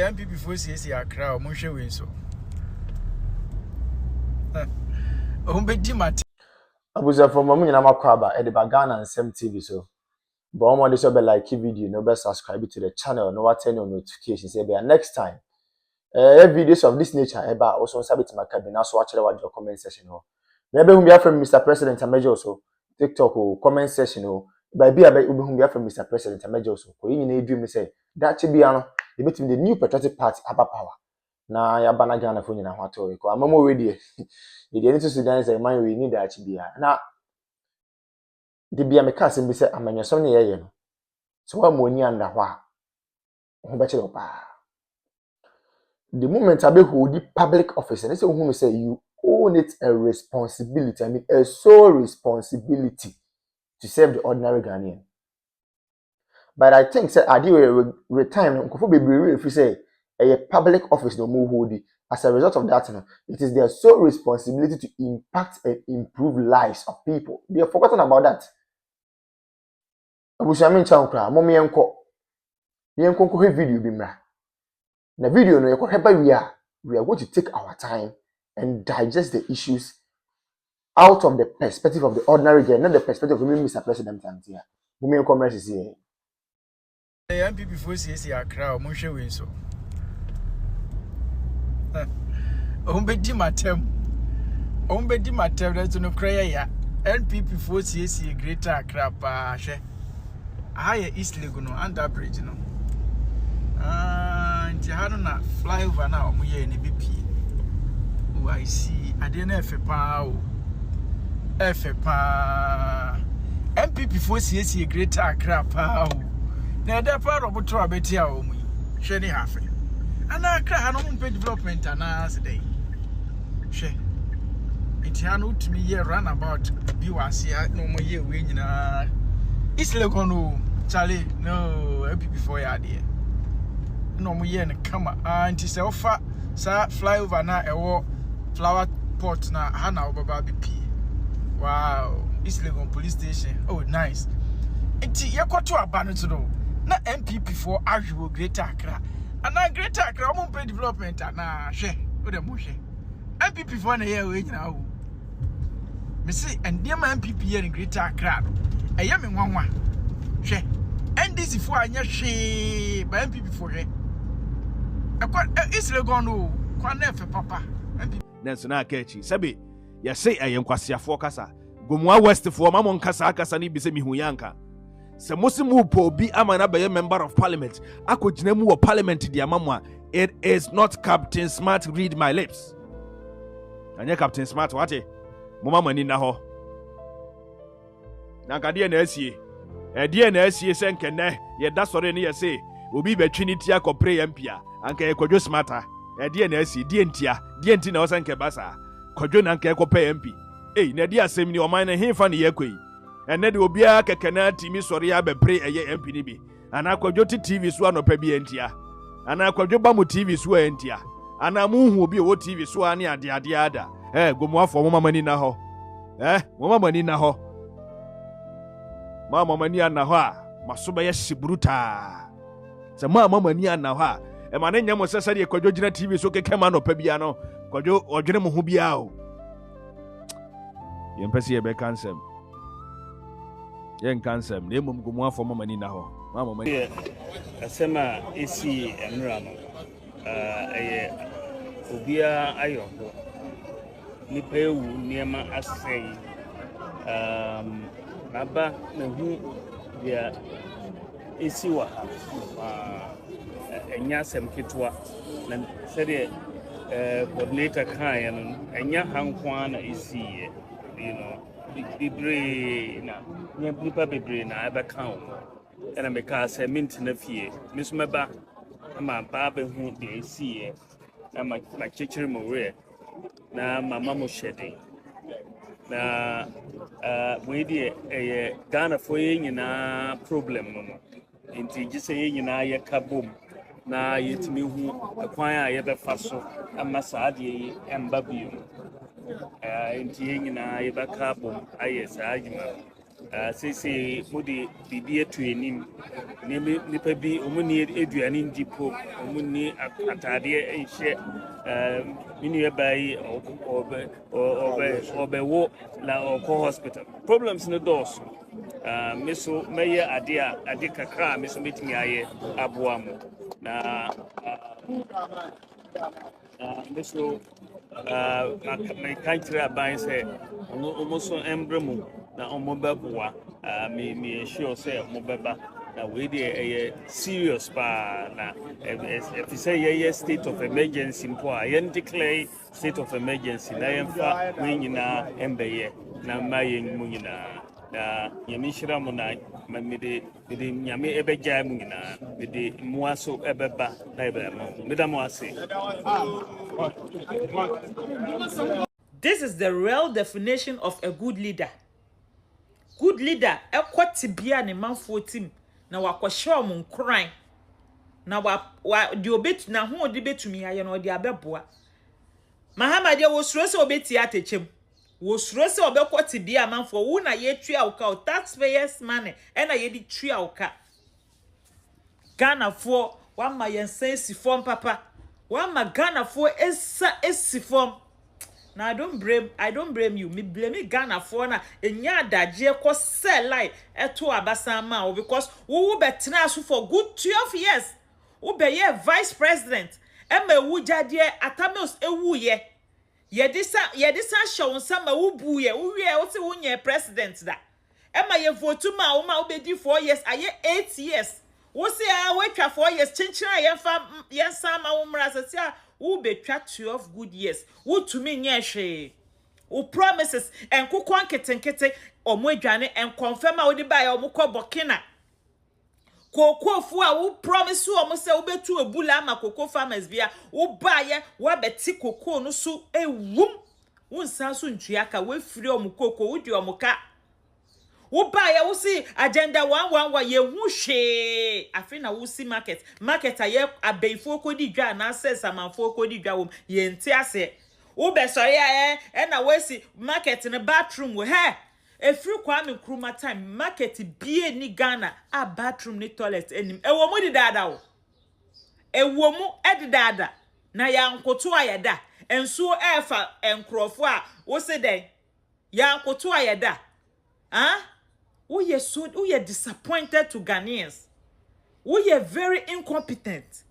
MPP for CC Accra, Monshe Winso. Ombedi Mate. Abuza from Mamu na makwaba e de bagana and Sem TV so. But one more this be like video, no be subscribe to the channel, no what turn on notifications. Say be next time. Videos of this nature eba also sabit makabina so watch the comment section ho. Maybe whom be from Mr. President Amejo so TikTok or comment section ho. By be whom be from Mr. President Amejo so. Ko yin na dream say that be ano e between the new patriotic party aba power. Na ya bana Ghana fo nyina ho ato ko amamo we die. The need to Sudan say man we need that be na the be ameka asem bi say amanyasom ne yeye no. So wa mo ni anda ho a ho be chiro pa. The moment I be hold the public office, and say who say you own it a responsibility. I mean a sole responsibility to serve the ordinary Ghanaian. But I think say I do retirement. Nkofo bebree if you say a public office no more hold it. As a result of that, it is their sole responsibility to impact and improve lives of people. They have forgotten about that. Abushami chankra, momi enko. Yenko ko video bi mra. Na video no we are going to take our time and digest the issues out of the perspective of the ordinary girl, not the perspective of Mr. President here. Women commerce is here. MPP for CC Accra, Monshe Winso. Ombedi matem that's no cry ya. NPP for CC Greater Accra pa she. Higher East Legono under bridge no. Nti hano na flyover na omuye ne BP. Oh I see. Ade na efe pa o. Efe pa. MPP for CC Greater Accra pa o. Na da pa roboto abeti a omu. Hwe ni hafe. Ana Accra hano mpe development ana sedai. Hwe. Nti hano utumi ye runabout bi wase no moye we nyina. Isle no Charlie no MPP for ya de. No mo ye ne kama anti se ofa sa flyover na ewo flower pot na ha na obaba BP. Wow, East Legon police station. Oh nice. Enti yekoto aba no to no na MPP for H0w Greater Accra. Ana Greater Accra mo pay development na hwe o de mo hwe. MPP for na ye we nyina wo. Me say endie ma MPP ye ne Greater Accra. Eye me nwanwa. Hwe. NDC for anya hwe ba MPP for hwe. Isle gone kwa nefe papa. Nenso na akachi sabe ya say ayenkwasiafo kasa gomwa west for mamon kasa ni bi se mihu yanka se mosimu po bi amana be member of parliament akogina mu wo parliament dia mamwa. It is not Captain Smart, read my lips. Anya Captain Smart wate mama mani na ho na kade na asie e na asie se nkene ye da sore ne ye say obi betwi ni tia kopre yampia anka e kwadwo smarta e na asi die nti na osanke basa kwadwo na anka e kopre MP na die asem ni o man na hemfa ne yakoi ene de obia kekena timi sore ya bepre eye MP ni bi ana kwadwo ti TV so anopa bi entia ana kwadwo ba mu TV so entia ana mu hu obi wo TV so ani ade ada gomu afọ mama mani na ho mama mani na ho mama mani na ho a maso be ye hibruta se mama mani na ho a e ma ne nyamo sesa de kwadwo gina TV so kekema no pa bia no kwadwo odwene mo ho bia o yempese ye be kansem yen kansem na emum gomu afọ mama mani na ho mama mani asema esi enra no obia ayogo nipa ewu niema asei aba na hu dia esi wa enya sem ketwa na sede coordinator kan no enya hankwa na esi bibre na nipa bibre na aba kan na meka se mint na fie misumeba ama ba be hu dia esi na ma chichiri mo we na mama mo shede na we die Ghana for nyina problem no nti gise nyina ye kabom na yetimi hu akwan a ye be faso ama saade emba biu nti nyina ye be kabom aye saadwuma Say mudi bibi to enim nipa bi omuni eduane ndipo omuni atade enhye minu bai obewo la oko hospital problems no dos meso meye ade kakra meso metimi aye aboa mo na meso my country aban say omoso embremu na omobaboa me sure say omobaba na we dey serious pa na if you say ye state of emergency mpo a yen declare state of emergency na yen fa we nyina embeye na mayen mu nyina na yemishira mo na mede nyame ebeja mu nyina mede muaso ebeba na ebema meda mo ase. This is the real definition of a good leader. Good leader, ekwati bia ne manfo tim na wakwahye omon kran na wa de obetu na ho de betumi aye na de abeboa. Mahama de wo suro se obeti atechem. Wo suro se obekwati bia manfo wo na ye tua uka taxpayers money e na ye di tua uka. Ghana for one my yensensi form papa. One my Ghana for esi form. Now I don't blame you. Me blame Ghana for na enya daje ko sell lie eto Amasaman because we betena so for good 12 years. We be ye vice president. Ema wujade atamos ewu ye. Ye disa show nsama wubu ye. Uwie wote wunye president da. Ema ye vote ma wo ma obedi 4 years aye 8 years. Wo se a we twa 4 years chinchira ye sama wo mra se who betwa 12 good years. Who to me nyehwe. Who promises and kukwan ketenkete omo adwane and confirm a wodi buy omo kọ Burkina. Koko fu a who promise omo se obetu ebula ama koko farmers bia who buy wa beti koko no so ewum. Won san so ntuaka we firi omo koko wodi omo ka. Wo buy wo see agenda 111 ye hu hwe afi na wo see market aye abeifo kodi dwa na access amanfo kodi dwa wom ye nti ase wo be sori e na we see market ne bathroom wo he efiri kwa me kruma time market bie ni Ghana a bathroom ni toilet enim ewo mu di dada wo ewo mu edidada na ya nkoto ayeda enso efa enkrofo a wo se den ya nkoto ayeda we are disappointed to Ghanaians. We are very incompetent.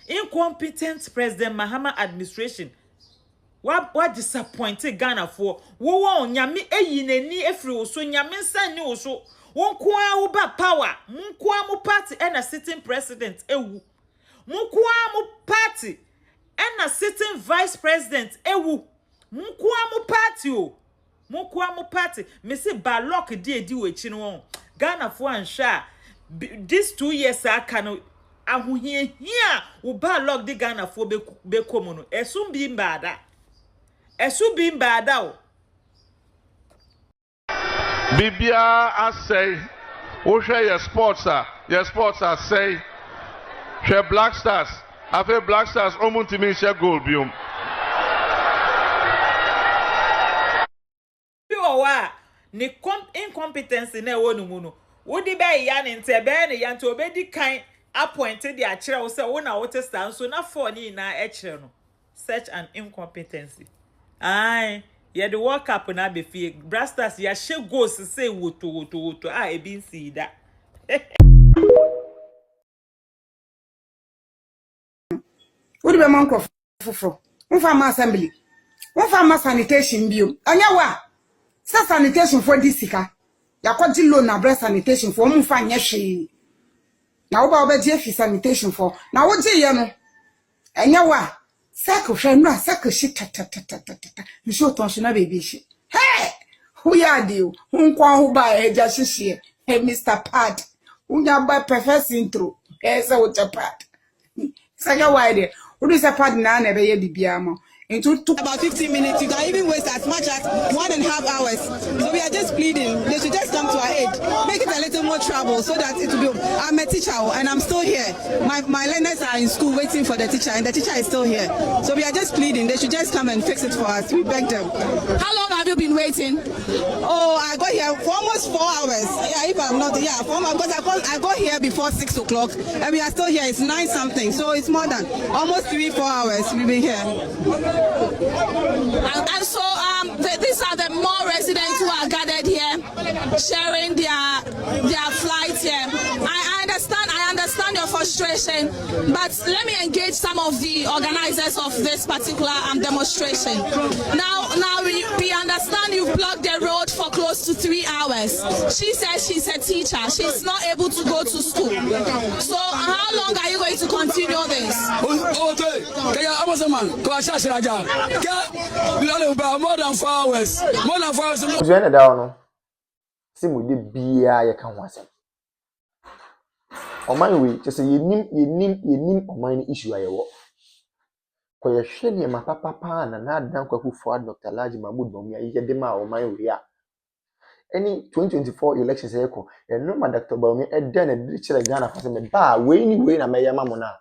Incompetent President Mahama administration. What disappointed Ghana for? Wo nyame eyineni efri oso nyame nsan ni oso. Won kwa wo ba power. Mun kwa mo party and a sitting president ewu. Mun kwa mo party and a sitting vice president ewu. Mun kwa mo party o. Mukwa mu party me say balok di wechi no Ghana for ansha this 2 years aka no ahohie hia wo balok di Ghana for be komu no esu bi mbada o Bibia asay wo hwe your sports asay hwe Black Stars afi Black Stars omuntimi hwe goal biom ni incompetence na ewo nu mu no wodi be ya ne nte be ne ya nte obedi kan appointed the H0w say wo na wote stand so na for ni na H0w no such an incompetency ye the world cup na be fie brasters ya she goals say woto ebi nsi da wodi be man ko foforo won ma assembly won ma sanitation bio anya wa sa sanitation for disika yakwaji loan na breast sanitation for mu fa nyehwe na wo ba obeje fi sanitation for na wo je ye no enya wa sako hwe no sako shi tatatata nso tonshina baby shi who ya dio nkwa ho ba eja hihie Mr. Pad unya ba perfect intro esa wo pad saka wide wo do se pad na be ye bibia mo It took about 15 minutes. You can even waste as much as 1.5 hours. So we are just pleading. They should just come to our aid. Make it a little more trouble so that it will be. I'm a teacher and I'm still here. My learners are in school waiting for the teacher and the teacher is still here. So we are just pleading. They should just come and fix it for us. We beg them. How long have you been waiting? Oh, I got here for almost 4 hours. Yeah, if I'm not, yeah, 4 hours. Because I got here before 6 o'clock and we are still here. It's 9 something. So it's more than almost 3-4 hours we've been here. And so these are the more residents who are gathered here, sharing their flight here. I understand your frustration, but let me engage some of the organizers of this particular demonstration. Now we understand you've blocked the road for close to 3 hours. She says she's a teacher. She's not able to go to school. So how long are you going to continue this? Amasaman, more than 4 hours. More than 4 hours. Join down. See, we did be a can once. On my way, just say you name on my issue. I walk. For your shady, my papa, and not down who for Dr. Large Mahmoud Bawumia, you get them out on my way. Any 2024 elections, echo, and no, my Dr. Bawumia, and then a digital Ghana for some bar, way, I may mamona.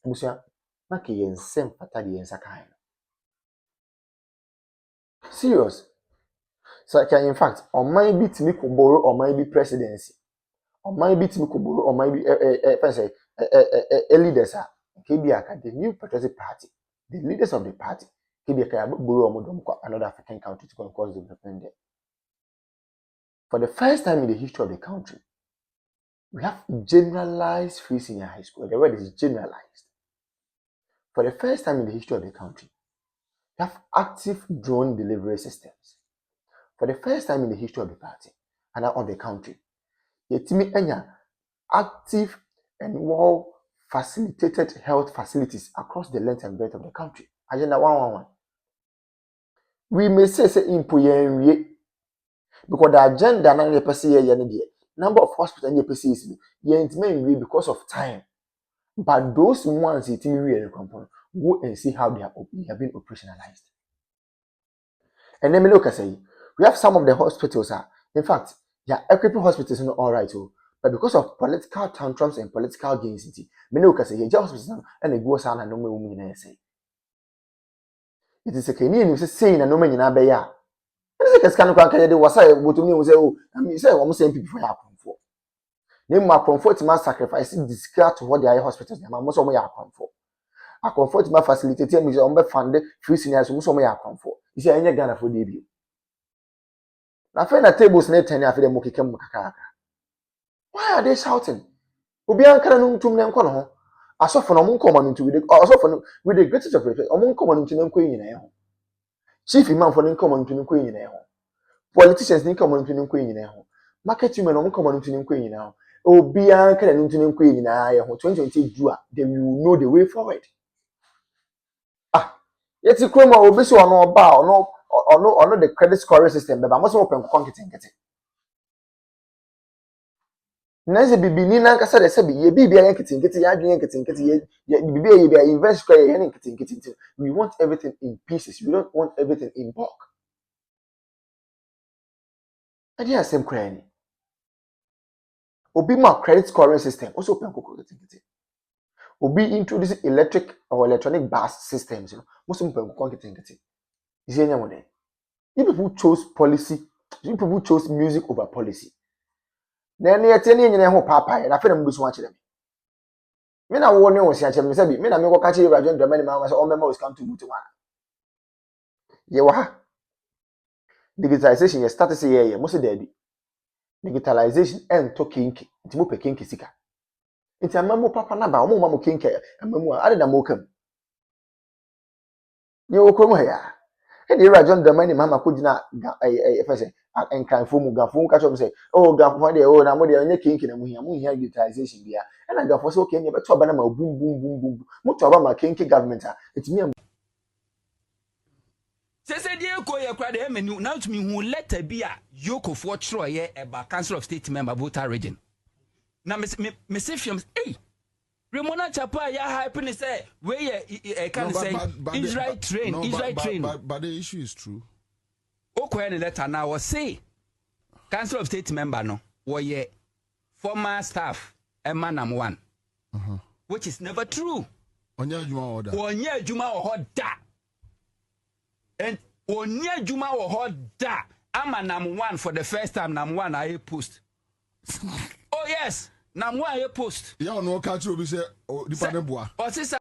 Monsieur, Maki and Sem Patadi and Sakai. Serious. So, in fact, on my bit, me could borrow or my be presidency. On my bit, me could borrow or my be a leaders are KBA, the new patriotic party, the leaders of the party, KBA borrow another African country to cause development there. For the first time in the history of the country, we have generalized free senior high school. The word is generalized. For the first time in the history of the country, we have active drone delivery systems. For the first time in the history of the party and of the country, Yetimi Enya active and well facilitated health facilities across the length and breadth of the country. Agenda 111. We may say impoyen because the agenda na the person here number of hospitals and the is intimate because of time. But those ones go and see how they have been operationalized. And then me look at say we have some of the hospitals in fact, yeah, equipping hospitals are all right, but because of political tantrums and political gains, me look at say yeah, hospitals and they go sana no me say. It is a Kenyan who say na no me nyina be ya. It is a scan kan kan dey wasa botumi say oh, I mean say we say people for for. Name my comfort ma sacrifice discard to what they are hospitals, na mo so mo ya for. A comfort ma facilitate me say on be fund free seniors mo so mo ya for. You say anya Ghana for dey bi. Na fe na tables na 10 afi dem mokeke mu kakaka. Why are they shouting? Obi ankara no ntum ne nko no ho. Asofo no mo nko ma no ntu asofo no with the greatest of respect, omo nko ma no ntu ne nko nyina ho. Chief imam for nko ma no ntu ne nko nyina ho. Politicians nko ma no ntu ne nko nyina ho. Market women omo nko ma no ntu ne nko nyina ho. Obi ankara no ntu ne nko nyina ho. 2020 Jua, then we will know the way forward. Yeti kroma obi so ono ba ono the credit scoring system be ba mo so open konketenkete. Nanze bibini na nkasa de se bi ye bibia yanketenkete ya adwen yanketenkete ye bibia ye bia invest square ye yanketenkete. We want everything in pieces. We don't want everything in bulk. Adi asem kra ni. Obi ma credit scoring system also open konketenkete. Obi introduce electric or electronic bus systems, most of them konketenkete. Is any one there? You people chose policy, you people chose music over policy. Then you tell me ho papa, and I feel them go watch them. Me na wo ne wo sia chem say bi, me na me go catch you Rajon Dramani ma say all members come to Mutu one. Ye wa ha. Digitalization ye start say ye mo say there bi. Digitalization and to kinki, nti mo pe kinki sika. Nti amamu papa na ba, omo ma mo kinki, amamu a ade na mo kam. Ye wo krom ha ya. And the Rajon Dramani mama could not and can form Gafon catch up say, oh, Gafon, oh, now what they are making and we have utilization here. And I got for so can you but Banama boom, boom, boom, boom, much about my kinky government. It's me. Say dear Koya cried him and now to me who let be a yoke of what Troy about Council of State member voter region. Now Miss Fiums, hey, Ramona Chapa ya hype say where can say Israel train Israel train. But the issue is true. Okay, the letter now was say Council of State member no were former staff Emanam 1, which is never true. Onya Juma order. Onya Juma or da. And Onya Juma or da. Amanam 1 for the first time. Nam 1 I post. Oh yes, Nam 1 I post. Yeah, no catch you. We say, oh, the panel boy. Or sister.